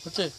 হচ্ছে।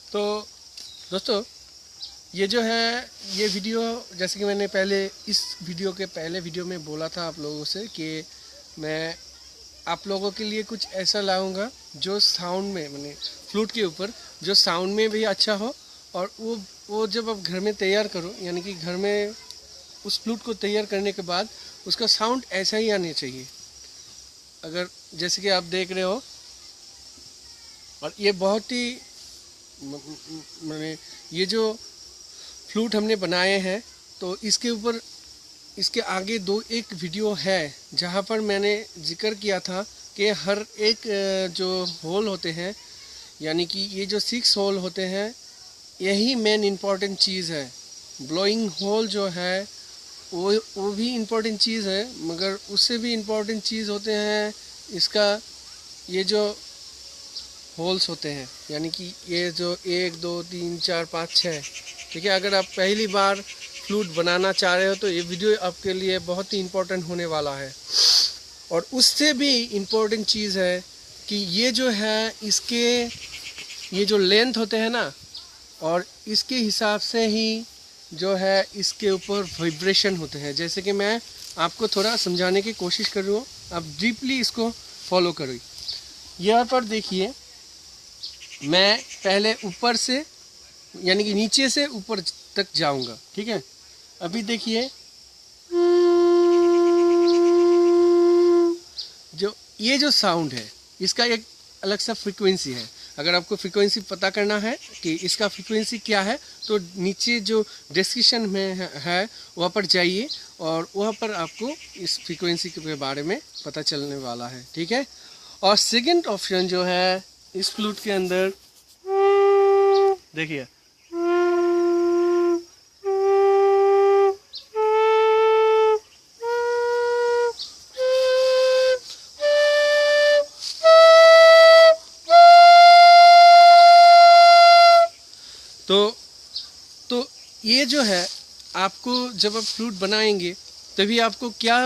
तो दोस्तों, ये जो है ये वीडियो, जैसे कि मैंने पहले इस वीडियो के पहले वीडियो में बोला था आप लोगों से कि मैं आप लोगों के लिए कुछ ऐसा लाऊंगा जो साउंड में, मैंने फ्लूट के ऊपर जो साउंड में भी अच्छा हो, और वो जब आप घर में तैयार करो, यानी कि घर में उस फ्लूट को तैयार करने के बाद उसका साउंड ऐसा ही आना चाहिए। अगर जैसे कि आप देख रहे हो, और ये बहुत ही मैंने ये जो फ्लूट हमने बनाए हैं, तो इसके ऊपर इसके आगे एक वीडियो है जहाँ पर मैंने जिक्र किया था कि हर एक जो होल होते हैं, यानी कि ये जो 6 होल होते हैं, यही मेन इम्पॉर्टेंट चीज़ है। ब्लोइंग होल जो है वो भी इम्पॉर्टेंट चीज़ है, मगर उससे भी इम्पॉर्टेंट चीज़ होते हैं इसका ये जो होल्स होते हैं, यानी कि ये जो 1 2 3 4 5 6, ठीक है। अगर आप पहली बार फ्लूट बनाना चाह रहे हो तो ये वीडियो आपके लिए बहुत ही इम्पोर्टेंट होने वाला है। और उससे भी इम्पोर्टेंट चीज़ है कि ये जो है इसके ये जो लेंथ होते हैं ना, और इसके हिसाब से ही जो है इसके ऊपर वाइब्रेशन होते हैं। जैसे कि मैं आपको थोड़ा समझाने की कोशिश कर रहा हूँ, आप डीपली इसको फॉलो करो। यहाँ पर देखिए, मैं पहले ऊपर से, यानी कि नीचे से ऊपर तक जाऊंगा, ठीक है। अभी देखिए, जो ये जो साउंड है इसका एक अलग सा फ्रीक्वेंसी है। अगर आपको फ्रीक्वेंसी पता करना है कि इसका फ्रीक्वेंसी क्या है, तो नीचे जो डिस्क्रिप्शन में है वहाँ पर जाइए, और वहाँ पर आपको इस फ्रीक्वेंसी के बारे में पता चलने वाला है, ठीक है। और सेकंड ऑप्शन जो है इस फ्लूट के अंदर, देखिए, तो ये जो है, आपको जब आप फ्लूट बनाएंगे तभी आपको क्या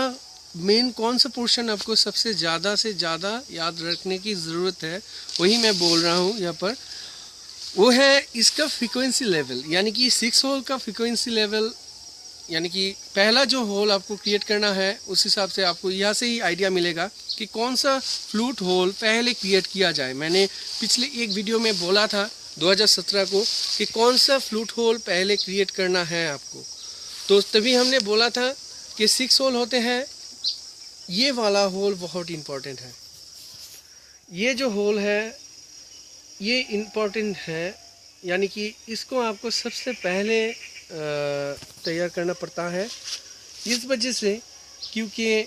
मेन कौन सा पोर्शन आपको सबसे ज़्यादा से ज़्यादा याद रखने की ज़रूरत है, वही मैं बोल रहा हूँ यहाँ पर। वो है इसका फ्रीक्वेंसी लेवल, यानी कि 6 होल का फ्रीक्वेंसी लेवल, यानी कि पहला जो होल आपको क्रिएट करना है, उस हिसाब से आपको यहाँ से ही आइडिया मिलेगा कि कौन सा फ्लूट होल पहले क्रिएट किया जाए। मैंने पिछले एक वीडियो में बोला था 2017 को कि कौन सा फ्लूट होल पहले क्रिएट करना है आपको, तो तभी हमने बोला था कि 6 होल होते हैं, ये वाला होल बहुत इम्पोर्टेंट है। ये जो होल है ये इम्पोर्टेंट है, यानी कि इसको आपको सबसे पहले तैयार करना पड़ता है, इस वजह से क्योंकि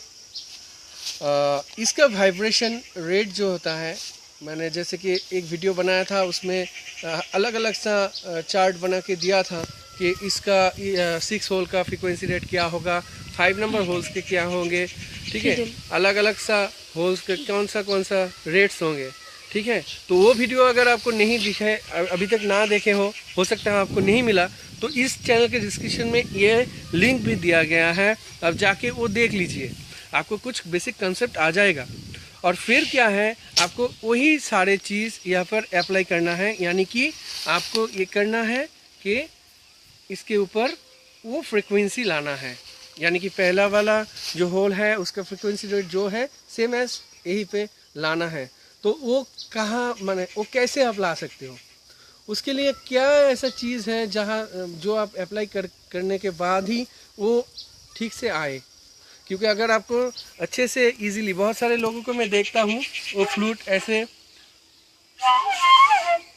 इसका वाइब्रेशन रेट जो होता है, मैंने जैसे कि एक वीडियो बनाया था उसमें अलग अलग सा चार्ट बना के दिया था कि इसका 6 होल का फ्रीक्वेंसी रेट क्या होगा, 5 नंबर होल्स के क्या होंगे, ठीक है, अलग अलग सा होल्स के कौन सा रेट्स होंगे, ठीक है। तो वो वीडियो अगर आपको नहीं दिखे, अभी तक ना देखे हो सकता है आपको नहीं मिला, तो इस चैनल के डिस्क्रिप्शन में ये लिंक भी दिया गया है, अब जाके वो देख लीजिए, आपको कुछ बेसिक कंसेप्ट आ जाएगा। और फिर क्या है, आपको वही सारे चीज़ यहाँ पर अप्लाई करना है, यानी कि आपको ये करना है कि इसके ऊपर वो फ्रीक्वेंसी लाना है। यानी कि पहला वाला जो होल है उसका फ्रीक्वेंसी रेट जो है सेम एज यही पे लाना है। तो वो कहाँ माने वो कैसे आप ला सकते हो, उसके लिए क्या ऐसा चीज़ है जहाँ जो आप अप्लाई करने के बाद ही वो ठीक से आए। क्योंकि अगर आपको अच्छे से इजीली, बहुत सारे लोगों को मैं देखता हूँ वो फ्लूट ऐसे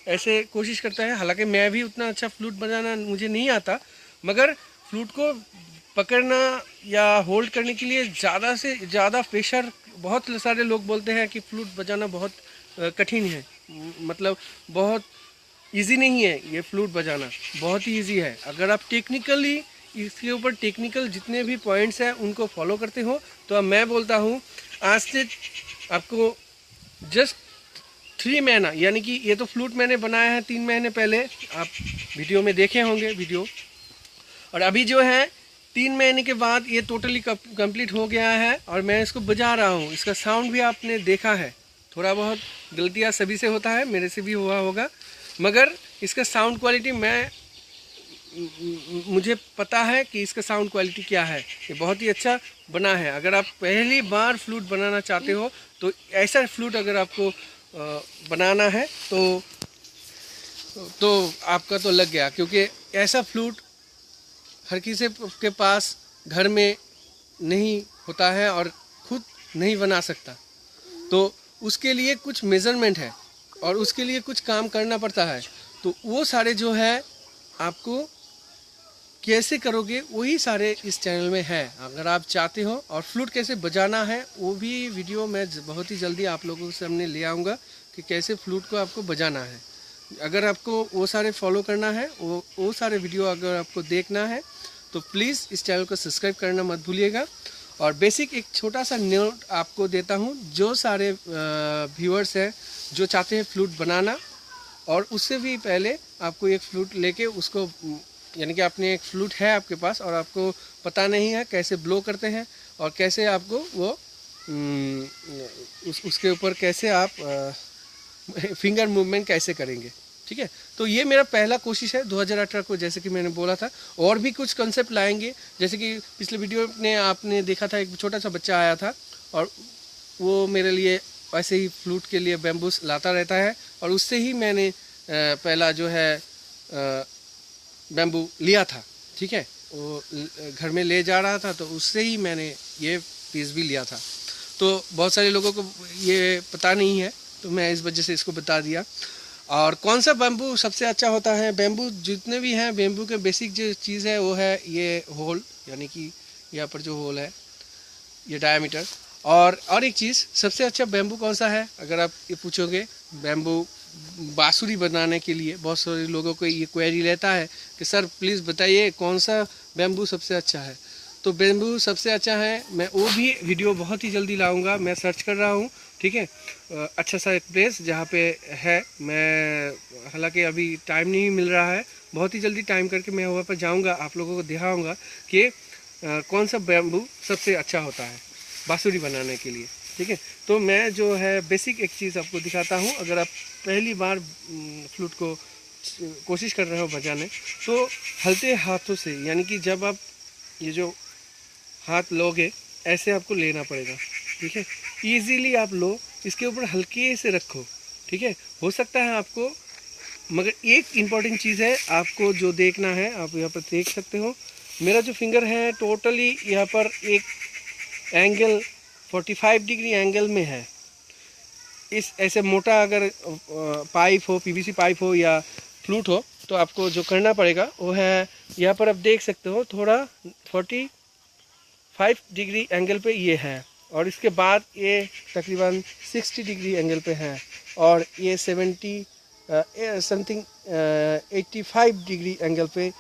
ऐसे कोशिश करता है, हालांकि मैं भी उतना अच्छा फ्लूट बजाना मुझे नहीं आता, मगर फ्लूट को पकड़ना या होल्ड करने के लिए ज़्यादा से ज़्यादा प्रेशर, बहुत सारे लोग बोलते हैं कि फ्लूट बजाना बहुत कठिन है, मतलब बहुत इजी नहीं है, ये फ्लूट बजाना बहुत ही इजी है। अगर आप टेक्निकली इसके ऊपर टेक्निकल जितने भी पॉइंट्स हैं उनको फॉलो करते हो, तो अब मैं बोलता हूँ आज से आपको जस्ट 3 महीना, यानी कि ये तो फ्लूट मैंने बनाया है 3 महीने पहले, आप वीडियो में देखे होंगे वीडियो, और अभी जो है 3 महीने के बाद ये टोटली कंप्लीट हो गया है और मैं इसको बजा रहा हूँ। इसका साउंड भी आपने देखा है, थोड़ा बहुत गलतियाँ सभी से होता है, मेरे से भी हुआ होगा, मगर इसका साउंड क्वालिटी मुझे पता है कि इसका साउंड क्वालिटी क्या है, ये बहुत ही अच्छा बना है। अगर आप पहली बार फ्लूट बनाना चाहते हो तो ऐसा फ्लूट अगर आपको बनाना है तो आपका तो लग गया, क्योंकि ऐसा फ्लूट हर किसी के पास घर में नहीं होता है और खुद नहीं बना सकता। तो उसके लिए कुछ मेज़रमेंट है और उसके लिए कुछ काम करना पड़ता है। तो वो सारे जो है आपको कैसे करोगे वही सारे इस चैनल में है। अगर आप चाहते हो, और फ्लूट कैसे बजाना है वो भी वीडियो मैं बहुत ही जल्दी आप लोगों के सामने ले आऊँगा कि कैसे फ्लूट को आपको बजाना है। अगर आपको वो सारे फॉलो करना है, वो सारे वीडियो अगर आपको देखना है तो प्लीज़ इस चैनल को सब्सक्राइब करना मत भूलिएगा। और बेसिक एक छोटा सा नोट आपको देता हूँ, जो सारे व्यूअर्स हैं जो चाहते हैं फ्लूट बनाना, और उससे भी पहले आपको एक फ्लूट लेके उसको, यानी कि आपने एक फ्लूट है आपके पास और आपको पता नहीं है कैसे ब्लो करते हैं और कैसे आपको वो उसके ऊपर कैसे आप फिंगर मूवमेंट कैसे करेंगे, ठीक है। तो ये मेरा पहला कोशिश है 2018 को, जैसे कि मैंने बोला था। और भी कुछ कंसेप्ट लाएंगे, जैसे कि पिछले वीडियो में आपने देखा था एक छोटा सा बच्चा आया था और वो मेरे लिए ऐसे ही फ्लूट के लिए बैम्बूस लाता रहता है, और उससे ही मैंने पहला जो है बैम्बू लिया था, ठीक है। वो घर में ले जा रहा था तो उससे ही मैंने ये पीस भी लिया था। तो बहुत सारे लोगों को ये पता नहीं है, तो मैं इस वजह से इसको बता दिया। और कौन सा बैम्बू सबसे अच्छा होता है, बैम्बू जितने भी हैं, बैम्बू के बेसिक जो चीज़ है वो है ये होल, यानी कि यहाँ पर जो होल है ये डायमीटर। और एक चीज़, सबसे अच्छा बैम्बू कौन सा है अगर आप ये पूछोगे, बैम्बू बांसुरी बनाने के लिए बहुत सारे लोगों को ये क्वेरी रहता है कि सर प्लीज़ बताइए कौन सा बैम्बू सबसे अच्छा है। तो बैम्बू सबसे अच्छा है, मैं वो भी वीडियो बहुत ही जल्दी लाऊंगा, मैं सर्च कर रहा हूँ, ठीक है। अच्छा सा एक प्लेस जहाँ पे है, मैं हालांकि अभी टाइम नहीं मिल रहा है, बहुत ही जल्दी टाइम करके मैं वहाँ पर जाऊँगा, आप लोगों को दिखाऊँगा कि कौन सा बैम्बू सबसे अच्छा होता है बांसुरी बनाने के लिए, ठीक है। तो मैं जो है बेसिक एक चीज़ आपको दिखाता हूँ। अगर आप पहली बार फ्लूट को कोशिश कर रहे हो बजाने, तो हल्के हाथों से, यानी कि जब आप ये जो हाथ लोगे ऐसे आपको लेना पड़ेगा, ठीक है। ईजीली आप लो, इसके ऊपर हल्के से रखो, ठीक है। हो सकता है आपको, मगर एक इम्पॉर्टेंट चीज़ है आपको जो देखना है, आप यहाँ पर देख सकते हो मेरा जो फिंगर है टोटली यहाँ पर एक एंगल 45 डिग्री एंगल में है। इस ऐसे मोटा अगर पाइप हो, पीवीसी पाइप हो या फ्लूट हो, तो आपको जो करना पड़ेगा वो है, यहाँ पर आप देख सकते हो थोड़ा 45 डिग्री एंगल पे ये है, और इसके बाद ये तकरीबन 60 डिग्री एंगल पे है, और ये 70 समथिंग 85 डिग्री एंगल पे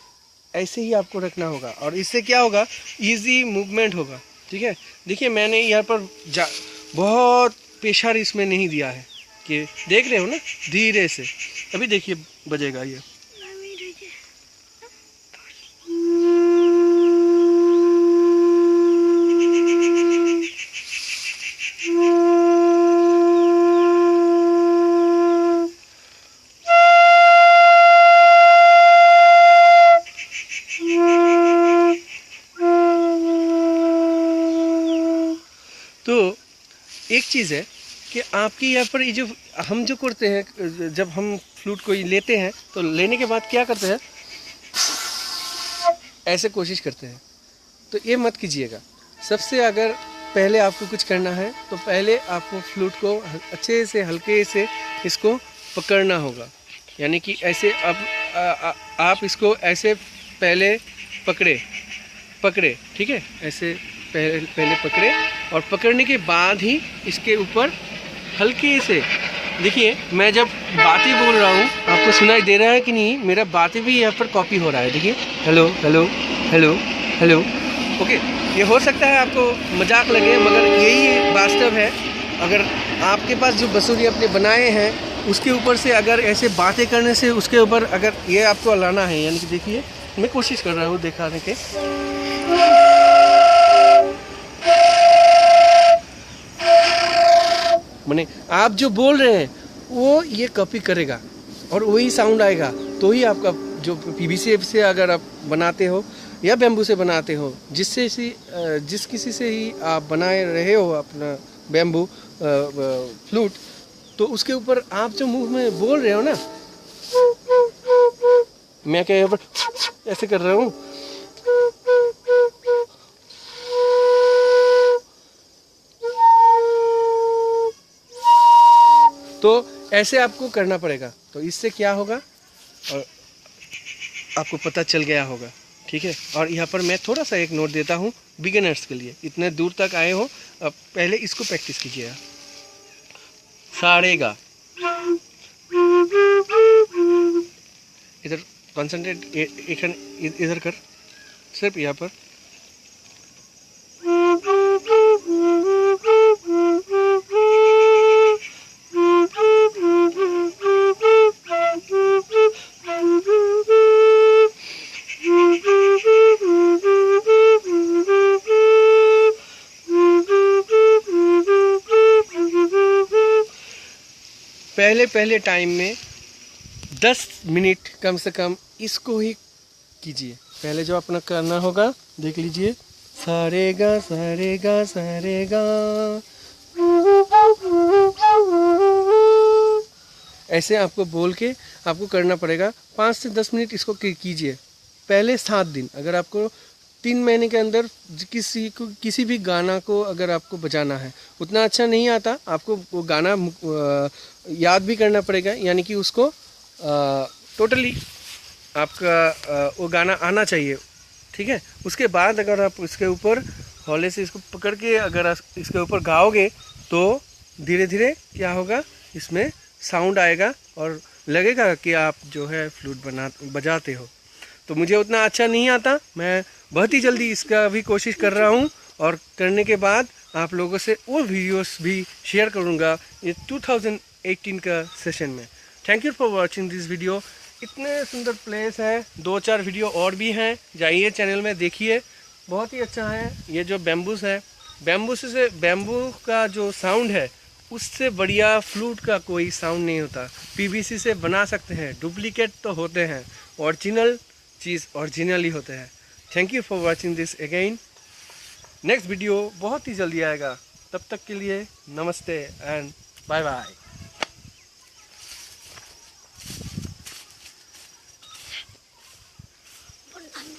ऐसे ही आपको रखना होगा। और इससे क्या होगा, इजी मूवमेंट होगा, ठीक है। देखिए मैंने यहाँ पर बहुत प्रेशर इसमें नहीं दिया है, कि देख रहे हो ना, धीरे से, अभी देखिए बजेगा ये। तो एक चीज़ है कि आपकी यहाँ पर ये जो हम जो करते हैं, जब हम फ्लूट को लेते हैं तो लेने के बाद क्या करते हैं, ऐसे कोशिश करते हैं। तो ये मत कीजिएगा। सबसे अगर पहले आपको कुछ करना है तो पहले आपको फ्लूट को अच्छे से हल्के से इसको पकड़ना होगा। यानी कि ऐसे आप इसको ऐसे पहले पकड़े, ठीक है, ऐसे पहले पकड़े और पकड़ने के बाद ही इसके ऊपर हल्के से, देखिए मैं जब बातें बोल रहा हूँ आपको सुनाई दे रहा है कि नहीं, मेरा बातें भी यहाँ पर कॉपी हो रहा है। देखिए hello hello hello hello. Okay, ये हो सकता है आपको मजाक लगे मगर यही वास्तव है। अगर आपके पास जो बांसुरी अपने बनाए हैं उसके ऊपर से अगर ऐसे बातें करने से उसके ऊपर अगर ये आपको लाना है, यानी कि देखिए मैं कोशिश कर रहा हूँ दिखाने के, माने आप जो बोल रहे हैं वो ये कॉपी करेगा और वही साउंड आएगा। तो ही आपका जो पीवीसी से अगर आप बनाते हो या बैम्बू से बनाते हो, जिस किसी से ही आप बनाए रहे हो अपना बैम्बू फ्लूट, तो उसके ऊपर आप जो मुंह में बोल रहे हो ना, मैं क्या यहाँ पर ऐसे कर रहा हूँ, तो ऐसे आपको करना पड़ेगा। तो इससे क्या होगा और आपको पता चल गया होगा, ठीक है। और यहाँ पर मैं थोड़ा सा एक नोट देता हूँ बिगिनर्स के लिए, इतने दूर तक आए हो, अब पहले इसको प्रैक्टिस कीजिएगा। सारेगा, इधर कंसंट्रेट, इधर कर, सिर्फ यहाँ पर। पहले टाइम में 10 मिनट कम से कम इसको ही कीजिए। पहले जो अपना करना होगा देख लीजिए, सारेगा सारेगा सारेगा, ऐसे आपको बोल के आपको करना पड़ेगा। 5 से 10 मिनट इसको कीजिए पहले 7 दिन। अगर आपको 3 महीने के अंदर किसी भी गाना को अगर आपको बजाना है, उतना अच्छा नहीं आता, आपको वो गाना याद भी करना पड़ेगा, यानी कि उसको टोटली आपका वो गाना आना चाहिए, ठीक है। उसके बाद अगर आप इसके ऊपर हौले से इसको पकड़ के अगर आप इसके ऊपर गाओगे तो धीरे धीरे क्या होगा, इसमें साउंड आएगा और लगेगा कि आप जो है फ्लूट बजाते हो। तो मुझे उतना अच्छा नहीं आता, मैं बहुत ही जल्दी इसका भी कोशिश कर रहा हूँ और करने के बाद आप लोगों से वो वीडियोस भी शेयर करूँगा ये 2018 का सेशन में। Thank you for watching this video. इतने सुंदर प्लेस है, 2-4 वीडियो और भी हैं, जाइए चैनल में देखिए, बहुत ही अच्छा है। ये जो बैम्बूस है, बैम्बू का जो साउंड है उससे बढ़िया फ्लूट का कोई साउंड नहीं होता। पीवीसी से बना सकते हैं, डुप्लीकेट तो होते हैं, ओरिजिनल चीज़ ओरिजिनल ही होते हैं। Thank you for watching this again. Next video बहुत ही जल्दी आएगा, तब तक के लिए नमस्ते एंड बाय बाय।